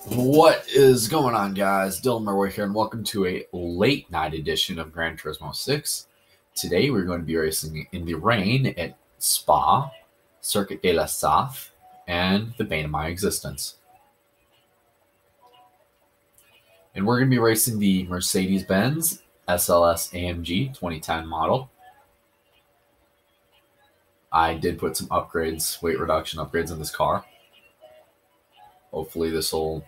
What is going on, guys? Dylan Merway here, and welcome to a late night edition of Gran Turismo 6. Today, we're going to be racing in the rain at Spa, Circuit de la Saf, and the bane of my existence. And we're going to be racing the Mercedes-Benz SLS AMG 2010 model. I did put some upgrades, weight reduction upgrades in this car. Hopefully, this car will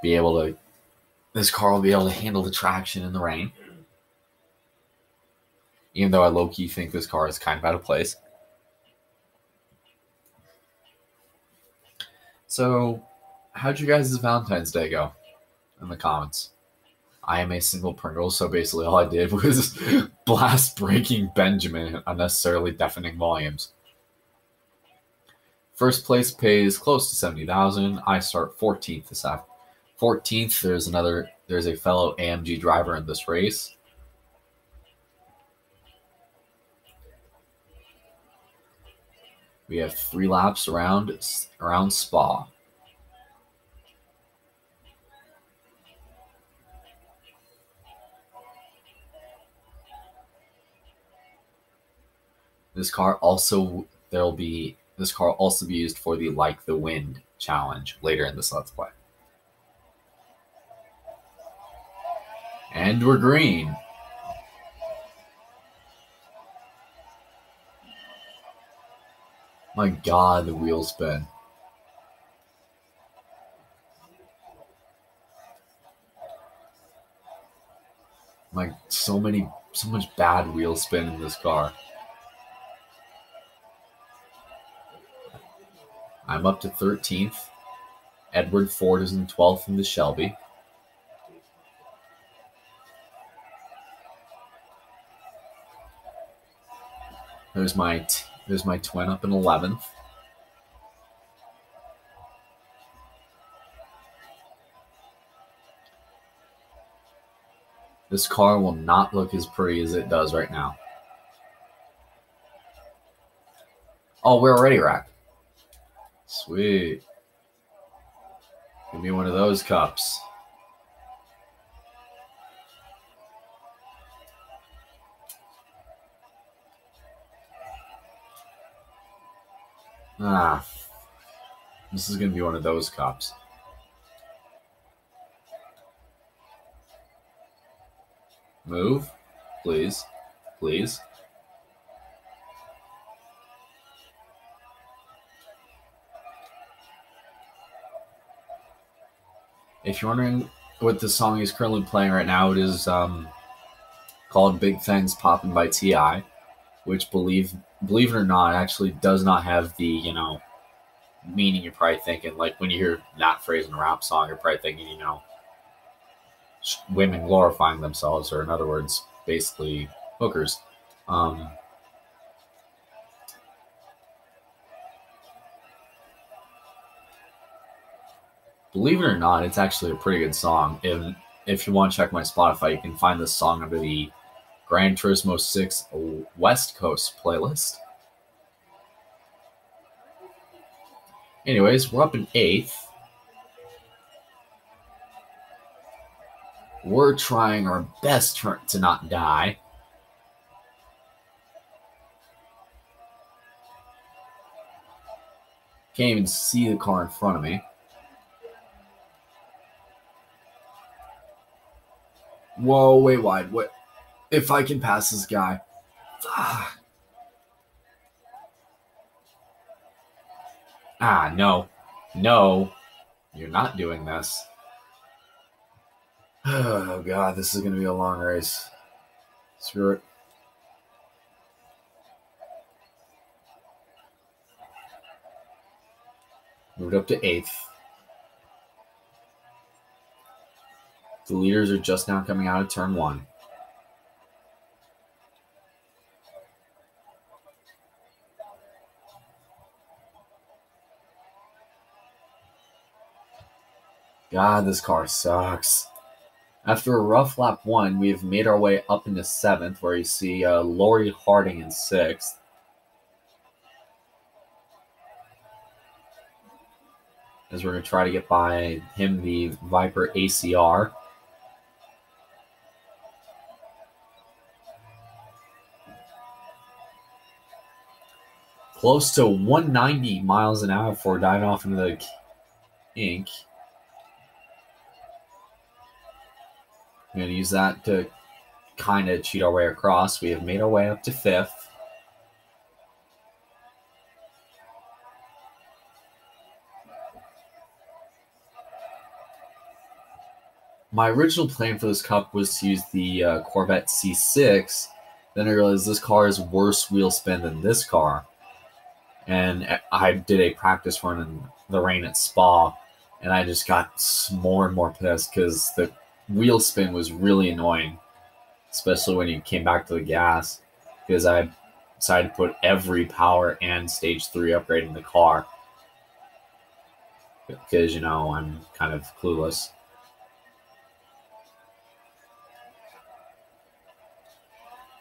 be able to handle the traction in the rain. Even though I low-key think this car is kind of out of place. So, how'd you guys' Valentine's Day go? In the comments. I am a single Pringle, so basically all I did was blast Breaking Benjamin at unnecessarily deafening volumes. First place pays close to 70,000. I start 14th this afternoon. 14th, there's a fellow AMG driver in this race. We have 3 laps around Spa. This car also be used for the Like the Wind challenge later in this Let's Play. And we're green. My God, the wheel spin. So much bad wheel spin in this car. I'm up to 13th. Edward Ford is in 12th in the Shelby. There's my twin up in 11th. This car will not look as pretty as it does right now. Oh, we're already wrecked. Sweet. Give me one of those cups. This is going to be one of those cups. Move, please, please. If you're wondering what the song is currently playing right now, it is called Big Things Poppin' by T.I., which, believe it or not, actually does not have the, meaning you're probably thinking. Like, when you hear that phrase in a rap song, you're probably thinking, women glorifying themselves, or in other words, basically hookers. Believe it or not, it's actually a pretty good song. If you want to check my Spotify, you can find this song under the Gran Turismo 6 West Coast playlist. Anyways, we're up in 8th. We're trying our best to not die. Can't even see the car in front of me. Whoa, way wide. What? If I can pass this guy. No. No. You're not doing this. Oh, God, this is going to be a long race. Screw it. Moved up to 8th. The leaders are just now coming out of turn 1. God, this car sucks. After a rough lap 1, we have made our way up into 7th, where you see Lori Harding in 6th. as we're going to try to get by him, the Viper ACR. Close to 190 miles an hour before diving off into the ink. I'm going to use that to kind of cheat our way across. We have made our way up to 5th. My original plan for this cup was to use the Corvette C6. Then I realized this car is worse wheel spin than this car. And I did a practice run in the rain at Spa, and I just got more and more pissed because the wheel spin was really annoying, especially when you came back to the gas, because I decided to put every power and stage 3 upgrade in the car because, I'm kind of clueless.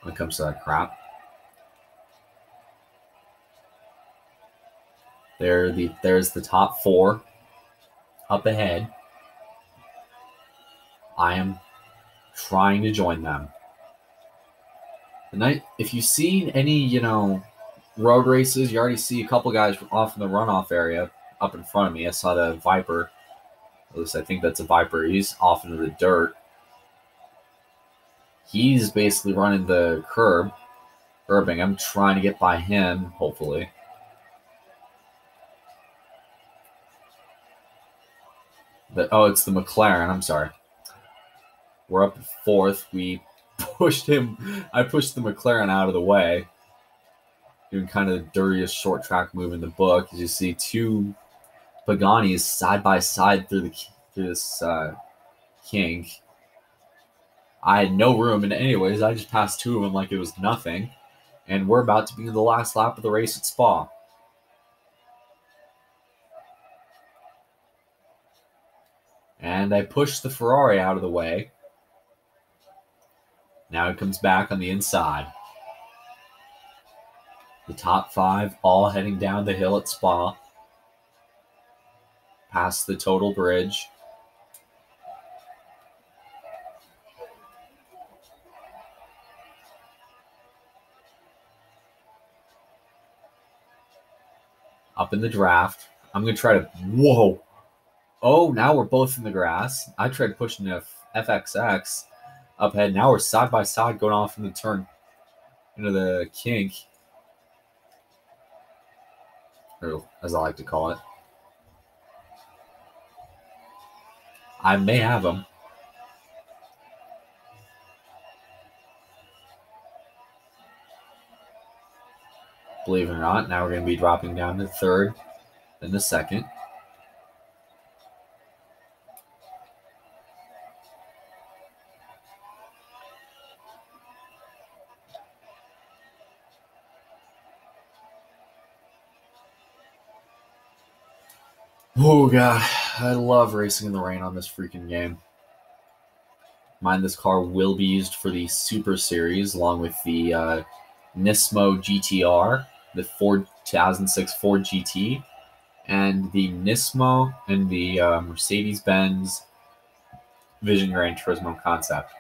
When it comes to that crap. There's the top 4 up ahead. I am trying to join them. If you've seen any, road races, you already see a couple guys off in the runoff area up in front of me. I saw the Viper. At least I think that's a Viper. He's off into the dirt. He's basically running the curbing. I'm trying to get by him, hopefully. It's the McLaren. I'm sorry. We're up 4th. We pushed him. I pushed the McLaren out of the way. Doing kind of the dirtiest short track move in the book. As you see 2 Paganis side by side through this kink. I had no room, and anyways, I just passed 2 of them like it was nothing. And we're about to be in the last lap of the race at Spa. And I pushed the Ferrari out of the way. Now it comes back on the inside. The top 5 all heading down the hill at Spa. Past the total bridge. Up in the draft. I'm going to try to... Whoa! Oh, now we're both in the grass. I tried pushing the FXX up ahead. Now we're side by side going off in the turn into the kink. Or as I like to call it. I may have him. Believe it or not, now we're going to be dropping down to 3rd, then to 2nd. Oh, God. I love racing in the rain on this freaking game. Mind this car will be used for the Super Series along with the Turismo GTR, the 2006 Ford GT, and the Turismo and the Mercedes-Benz Vision Gran Turismo concept.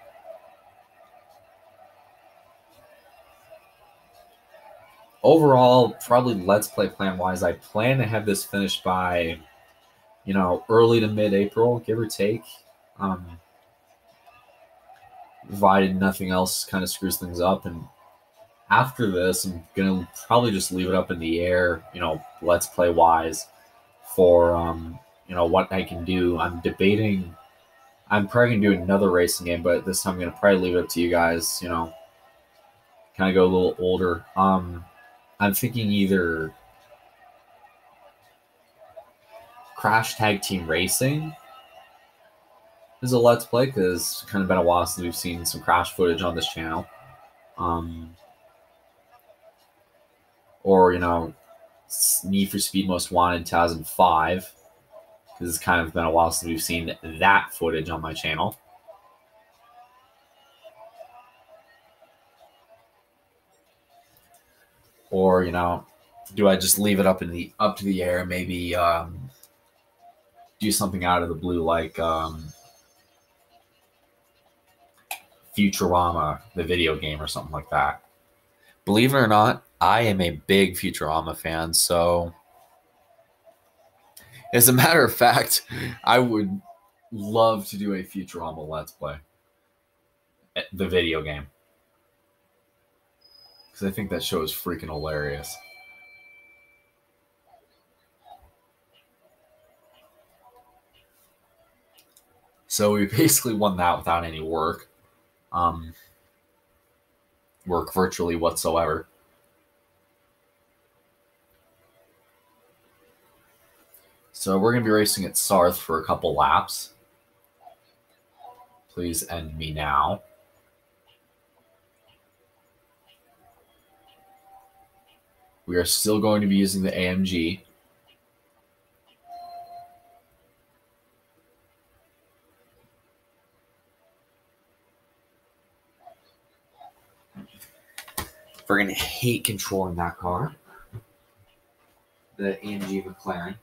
Overall, probably Let's Play plan-wise, I plan to have this finished by, early to mid-April, give or take. Provided nothing else kind of screws things up. And after this, I'm going to probably just leave it up in the air, Let's Play-wise for, what I can do. I'm debating... I'm probably going to do another racing game, but this time I'm going to probably leave it up to you guys, kind of go a little older. I'm thinking either Crash Tag Team Racing is a Let's Play, because it's kind of been a while since we've seen some Crash footage on this channel. Or, Need for Speed Most Wanted 2005, because it's kind of been a while since we've seen that footage on my channel. Or, do I just leave it up to the air? Maybe do something out of the blue like Futurama, the video game, or something like that. Believe it or not, I am a big Futurama fan, so as a matter of fact, I would love to do a Futurama Let's Play. The video game. Because I think that show is freaking hilarious. So we basically won that without any work. Work virtually whatsoever. So we're going to be racing at Sarth for a couple laps. Please end me now. We are still going to be using the AMG. We're going to hate controlling that car. The AMG McLaren.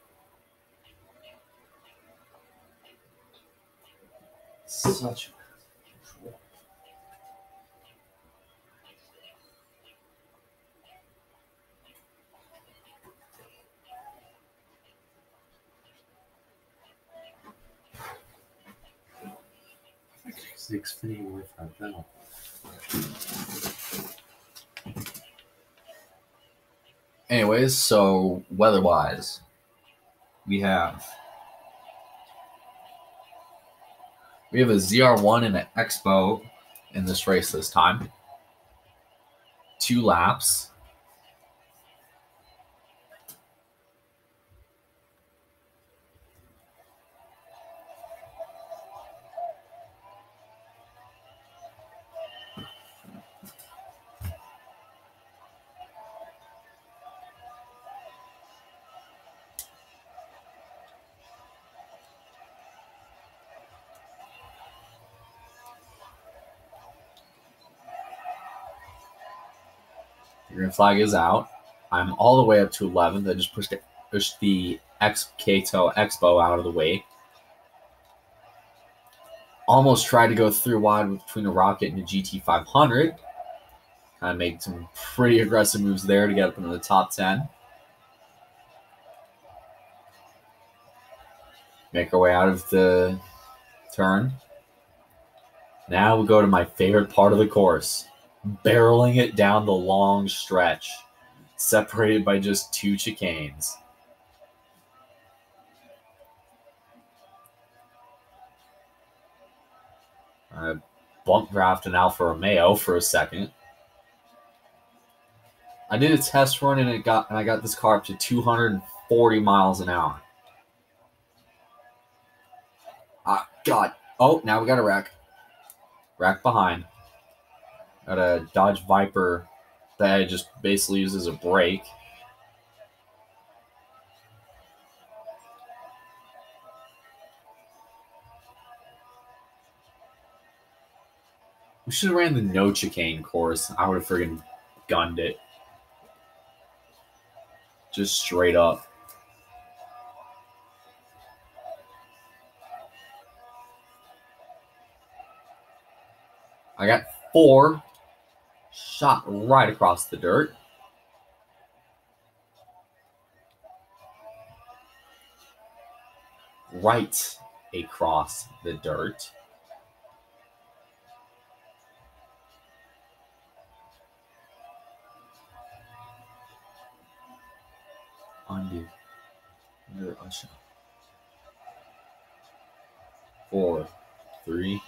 Such control. The Xfinity with that pedal. Anyways, so weather-wise, we have a ZR1 and an Expo in this race this time. 2 laps. The green flag is out. I'm all the way up to 11th. I just pushed the Kato Expo out of the way. Almost tried to go through wide between a Rocket and a GT500. Kind of made some pretty aggressive moves there to get up into the top 10. Make our way out of the turn. Now we go to my favorite part of the course. Barreling it down the long stretch. Separated by just 2 chicanes. I bump draft an Alfa Romeo for a second. I did a test run and I got this car up to 240 miles an hour. God. Oh, now we got a wreck. Wreck behind. Got a Dodge Viper that I just basically used as a brake. We should have ran the no chicane course. I would have friggin' gunned it. Just straight up. I got 4. Shot right across the dirt. Right across the dirt. Undo. Another unshot. 4, 3.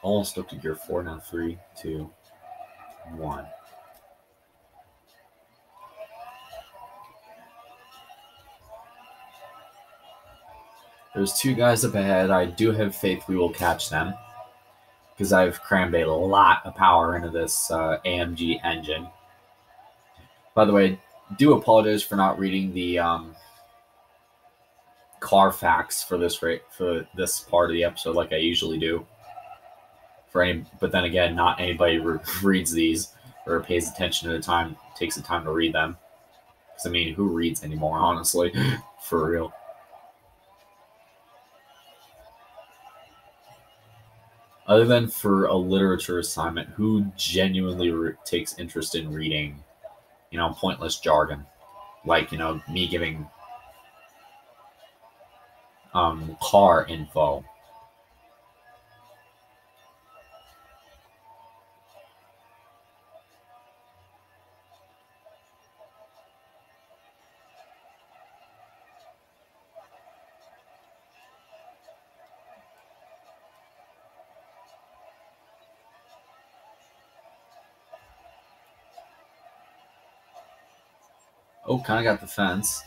Almost up to gear 4 now. 3, 2, 1. There's 2 guys up ahead. I do have faith we will catch them because I've crammed a lot of power into this AMG engine. By the way, do apologize for not reading the Carfax for this part of the episode like I usually do. But then again, not anybody reads these or pays attention to the time, takes the time to read them. Because I mean, who reads anymore? Honestly, for real. Other than for a literature assignment, who genuinely takes interest in reading, pointless jargon? Like, me giving car info. Oh, kind of got the fence.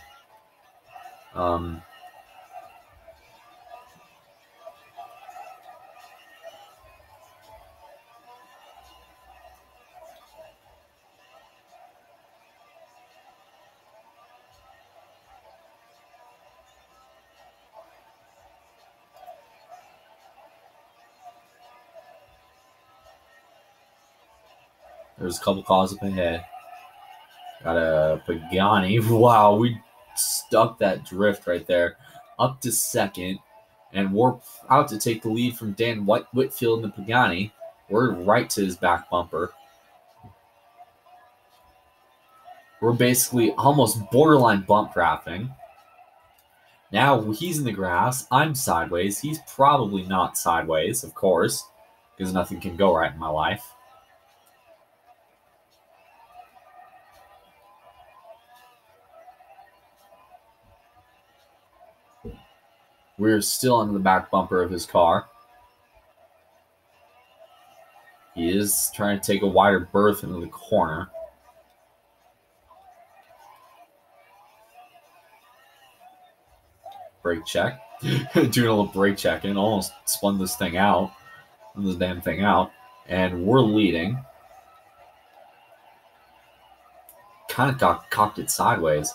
Um, there's a couple cars up ahead. Got a Pagani. Wow, we stuck that drift right there. Up to second. And we're out to take the lead from Dan Whitfield in the Pagani. We're right to his back bumper. We're basically almost borderline bump drafting. Now he's in the grass. I'm sideways. He's probably not sideways, of course, because nothing can go right in my life. We're still under the back bumper of his car. He is trying to take a wider berth into the corner. Brake check. Doing a little brake check and almost spun this damn thing out. And we're leading. Kind of cocked it sideways.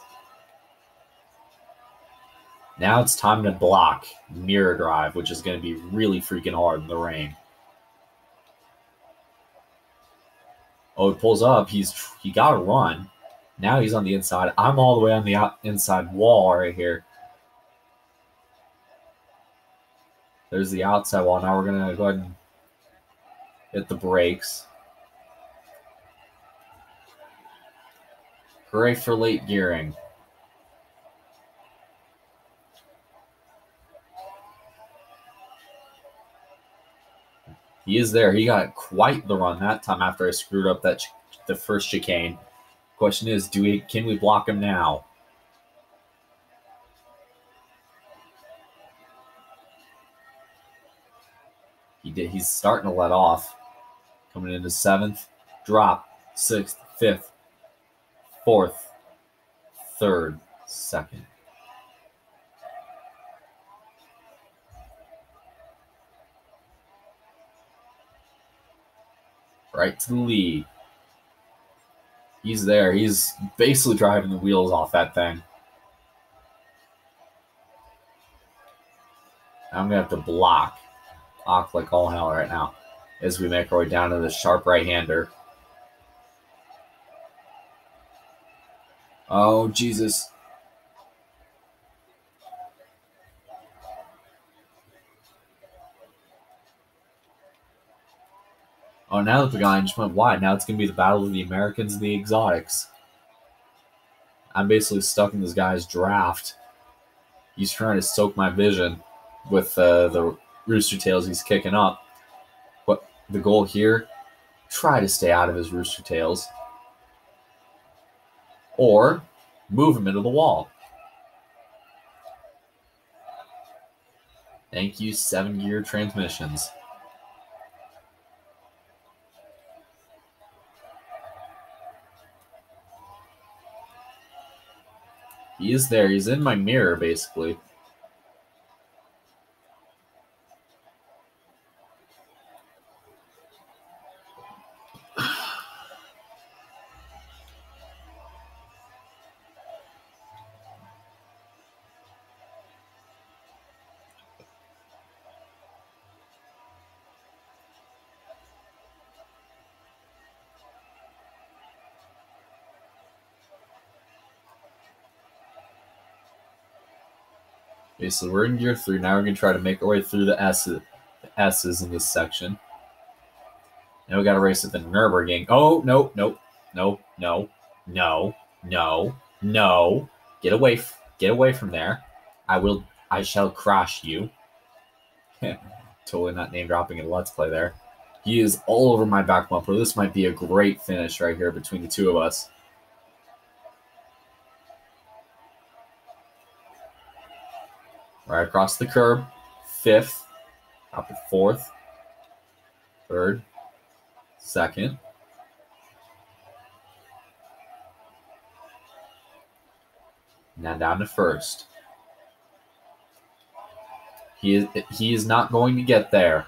Now it's time to block mirror drive, which is going to be really freaking hard in the rain. Oh, it pulls up. He got to run. Now he's on the inside. I'm all the way on the inside wall right here. There's the outside wall. Now we're going to go ahead and hit the brakes. Hooray for late gearing. He is there. He got quite the run that time after I screwed up the first chicane. Question is, can we block him now? He's starting to let off. Coming into 7th, drop, 6th, 5th, 4th, 3rd, 2nd. Right to the lead. He's there. He's basically driving the wheels off that thing. I'm going to have to block like all hell right now as we make our way down to the sharp right-hander. Oh, Jesus. Oh, now the Pagani just went wide. Now it's going to be the battle of the Americans and the exotics. I'm basically stuck in this guy's draft. He's trying to soak my vision with the rooster tails he's kicking up. But the goal here, try to stay out of his rooster tails. Or move him into the wall. Thank you, 7-gear transmissions. He is there. He's in my mirror, basically. Basically, we're in gear 3. Now we're going to try to make our way through the S's. S's in this section. Now we got to race at the Nürburgring. Oh, no, no, no, no, no, no, no. Get away from there. I shall crush you. Totally not name dropping in Let's Play there. He is all over my back bumper. This might be a great finish right here between the two of us. Right across the curb. Fifth. Up at fourth. Third. Second. Now down to first. He is not going to get there.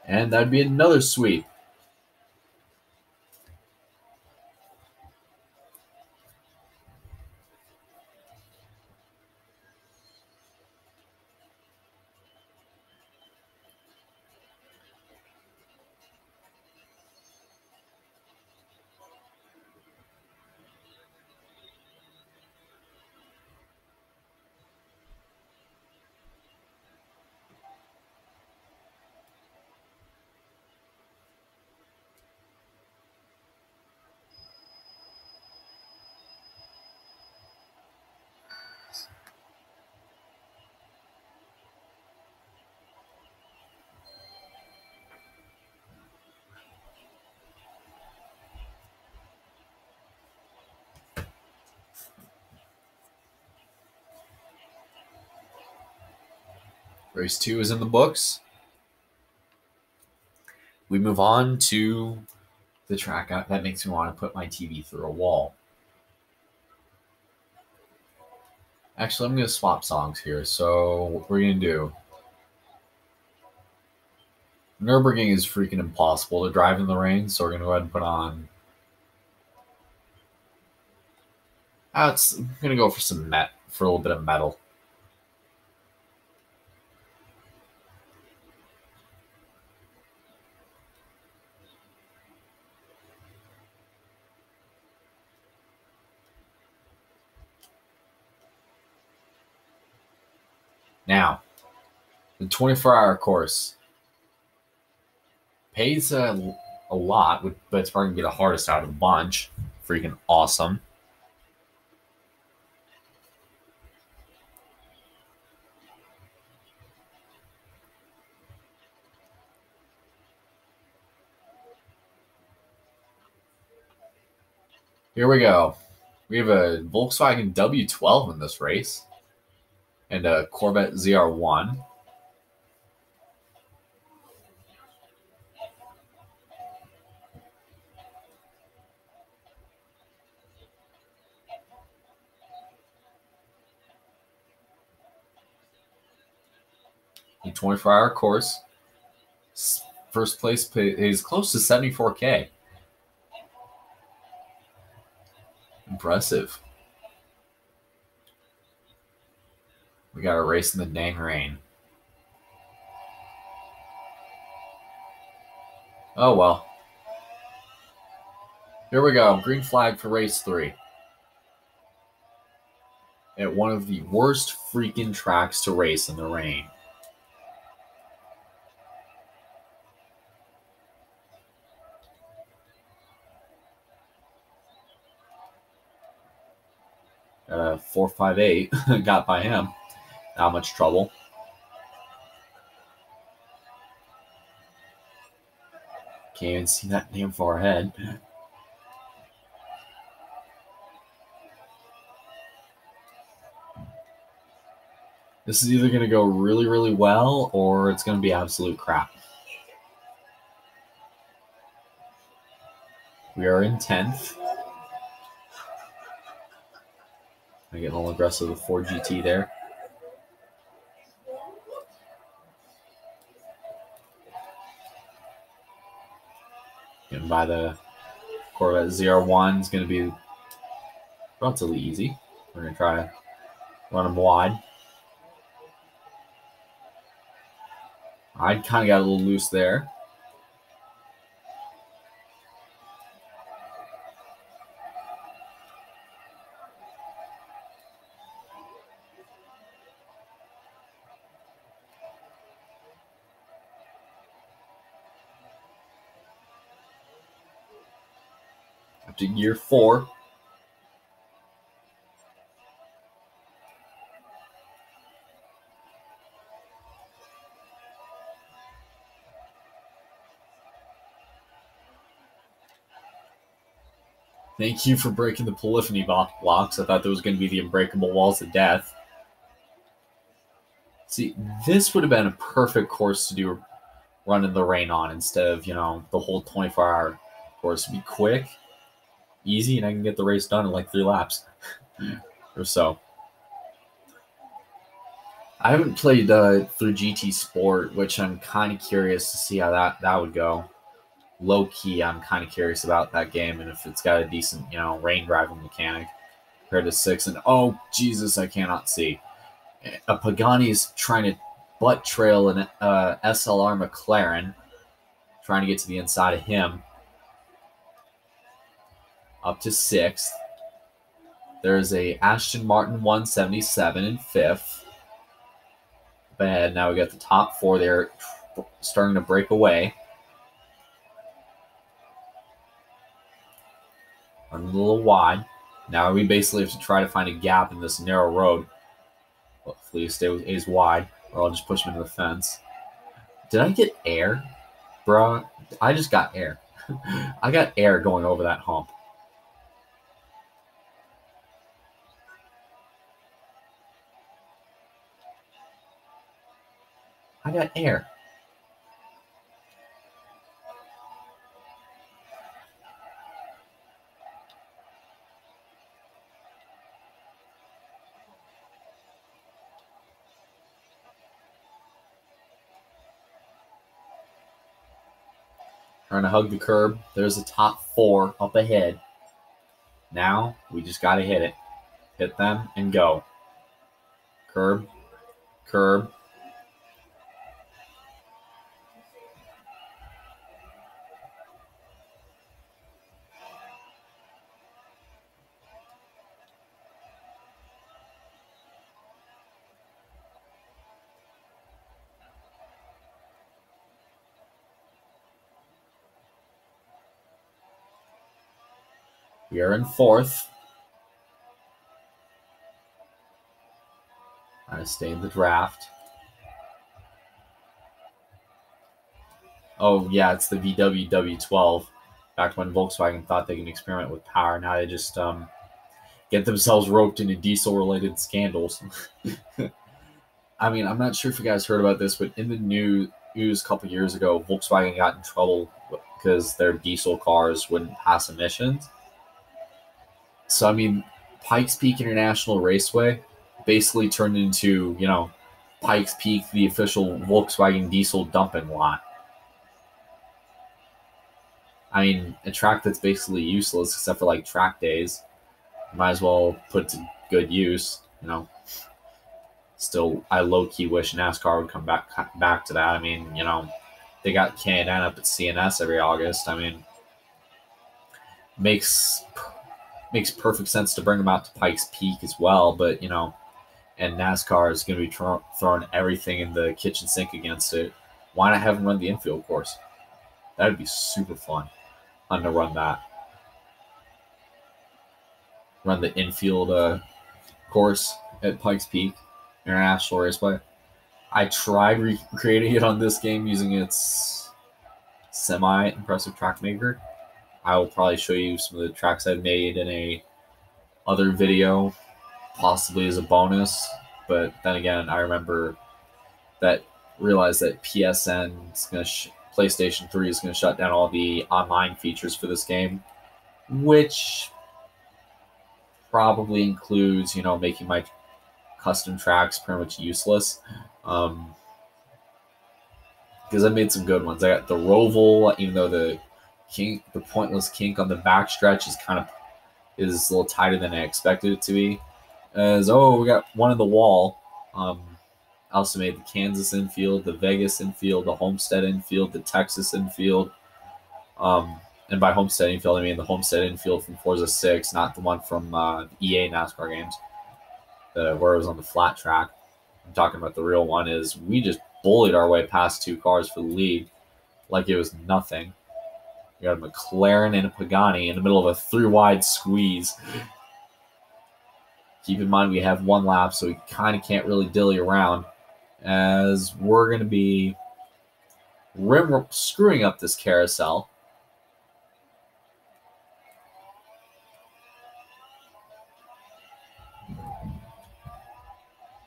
And that'd be another sweep. Race 2 is in the books. We move on to the track. That makes me want to put my TV through a wall. Actually, I'm going to swap songs here. So what we're going to do... Nürburgring is freaking impossible to drive in the rain, so we're going to go ahead and put on... I'm going to go for for a little bit of metal. Now, the 24-hour course pays a lot, but it's probably going to be the hardest out of the bunch. Freaking awesome. Here we go. We have a Volkswagen W12 in this race and a Corvette ZR1. A 24-hour course. First place is close to 74K. Impressive. We got a race in the dang rain. Oh well. Here we go. Green flag for race 3. At one of the worst freaking tracks to race in the rain. Got a 458. Got by him. Not much trouble. Can't even see that damn far ahead. This is either going to go really, really well, or it's going to be absolute crap. We are in 10th. I get a little aggressive with Ford GT there. Getting by the Corvette ZR1 is going to be relatively easy. We're going to try to run them wide. I kind of got a little loose there. to year 4. Thank you for breaking the polyphony blocks. I thought there was going to be the unbreakable walls of death. See, this would have been a perfect course to do run in the rain on instead of, the whole 24-hour course. It'd be quick, easy, and I can get the race done in like 3 laps or so. I haven't played through GT Sport, which I'm kind of curious to see how that would go. Low key, I'm kind of curious about that game and if it's got a decent, rain driving mechanic compared to 6. And oh Jesus, I cannot see. A Pagani is trying to butt trail an SLR McLaren, trying to get to the inside of him. Up to 6th. There's a Aston Martin 177 in 5th. Bad. Now we got the top 4 there starting to break away. A little wide. Now we basically have to try to find a gap in this narrow road. Hopefully stays wide, or I'll just push him into the fence. Did I get air? Bruh, I just got air. I got air going over that hump. I got air. Trying to hug the curb. There's the top 4 up ahead. Now we just got to hit it. Hit them and go. Curb. Curb. We are in 4th. I stay in the draft. Oh, yeah, it's the VW W12. Back when Volkswagen thought they can experiment with power, now they just get themselves roped into diesel-related scandals. I mean, I'm not sure if you guys heard about this, but in the news a couple years ago, Volkswagen got in trouble because their diesel cars wouldn't pass emissions. So, I mean, Pikes Peak International Raceway basically turned into, Pikes Peak, the official Volkswagen diesel dumping lot. I mean, a track that's basically useless except for, track days. Might as well put it to good use, Still, I low-key wish NASCAR would come back to that. I mean, they got K&N up at CNS every August. I mean, makes perfect sense to bring them out to Pikes Peak as well, but, and NASCAR is going to be throwing everything in the kitchen sink against it. Why not have them run the infield course? That would be super fun to run that. Run the infield course at Pikes Peak International Raceway. I tried recreating it on this game using its semi-impressive track maker. I will probably show you some of the tracks I've made in a other video, possibly as a bonus. But then again, I realized that PSN is going to PlayStation 3 is going to shut down all the online features for this game, which probably includes, making my custom tracks pretty much useless. Because I made some good ones. I got the Roval, even though the pointless kink on the backstretch is a little tighter than I expected it to be. We got one in the wall. I also made the Kansas infield, the Vegas infield, the Homestead infield, the Texas infield. And by Homestead infield, I mean the Homestead infield from Forza 6, not the one from EA NASCAR games, where it was on the flat track. I'm talking about the real one. Is we just bullied our way past 2 cars for the lead like it was nothing. We got a McLaren and a Pagani in the middle of a 3-wide squeeze. Keep in mind we have 1 lap, so we kind of can't really dilly around, as we're going to be screwing up this carousel.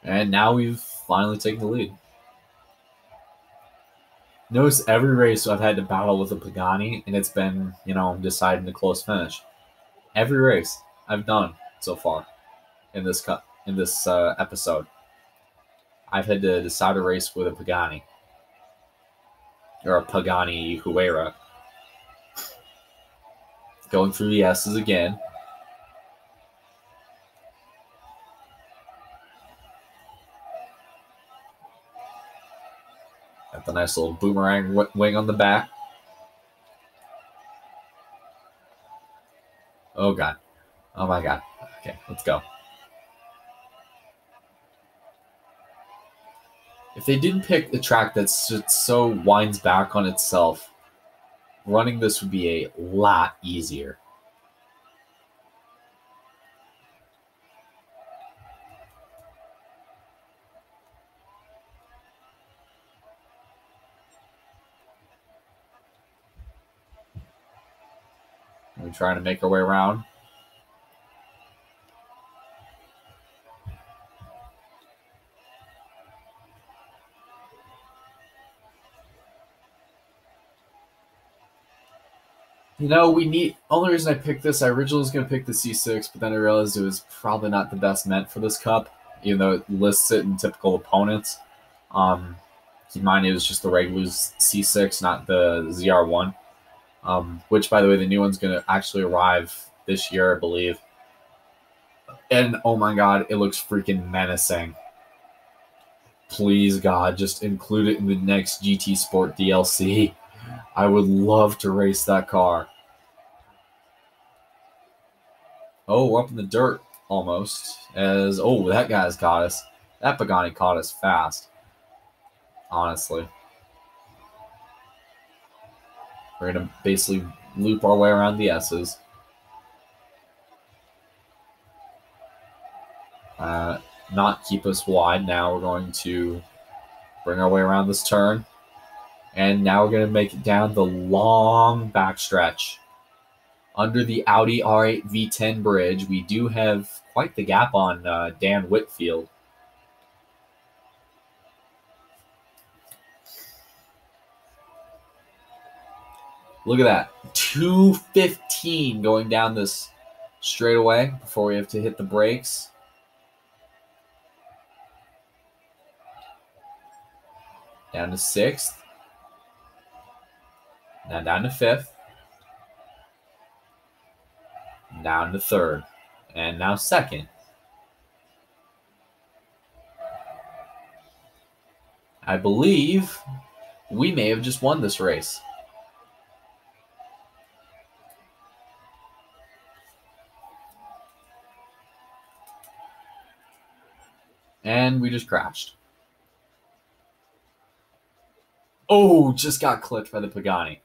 And now we've finally taken the lead. Notice every race I've had to battle with a Pagani, and it's been, deciding the close finish. Every race I've done so far in this episode, I've had to decide a race with a Pagani. Or a Pagani Huayra. Going through the S's again. Got the nice little boomerang wing on the back. Oh, God. Oh, my God. Okay, let's go. If they didn't pick the track that's so winds back on itself, running this would be a lot easier. We're trying to make our way around. Only reason I picked this, I originally was going to pick the C6, but then I realized it was probably not the best meant for this cup, even though it lists it in typical opponents. Keep in mind it was just the regular C6, not the ZR1, which, by the way, the new one's going to actually arrive this year, I believe. And, oh my God, it looks freaking menacing. Please, God, just include it in the next GT Sport DLC. I would love to race that car. Oh, we're up in the dirt, almost. That guy's caught us. That Pagani caught us fast. Honestly. We're going to basically loop our way around the S's. Not keep us wide. Now we're going to bring our way around this turn. And now we're going to make it down the long backstretch. Under the Audi R8 V10 bridge, we do have quite the gap on Dan Whitfield. Look at that. 2:15 going down this straightaway before we have to hit the brakes. Down to 6th. Now down to 5th. Down to 3rd. And now 2nd. I believe we may have just won this race. And we just crashed. Oh, just got clipped by the Pagani.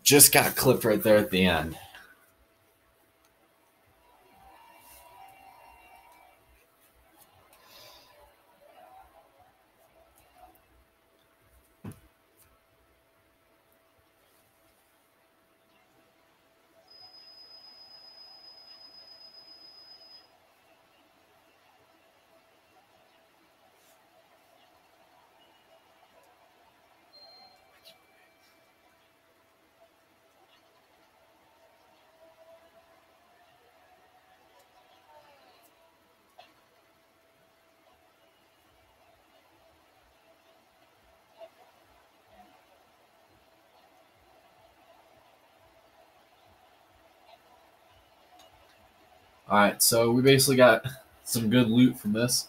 Just got clipped right there at the end. Alright, so we basically got some good loot from this.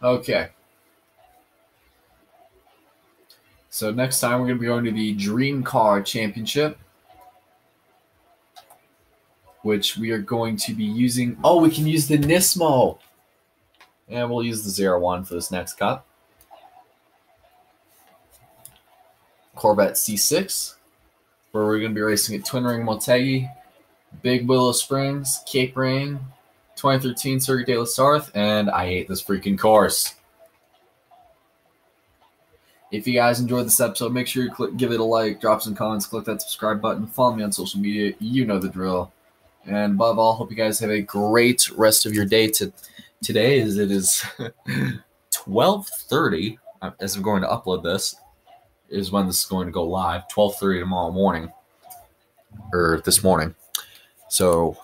Okay. So next time we're going to be going to the Dream Car Championship, which we are going to be using. Oh, we can use the Nismo. And we'll use the 01 for this next cup. Corvette C6, where we're going to be racing at Twin Ring Motegi, Big Willow Springs, Cape Ring, 2013 Circuit de la Sarthe, and I hate this freaking course. If you guys enjoyed this episode, make sure you give it a like, drop some comments, click that subscribe button, follow me on social media. You know the drill. And above all, hope you guys have a great rest of your day. Today it is 12:30. As I'm going to upload this, is when this is going to go live. 12:30 tomorrow morning, or this morning. So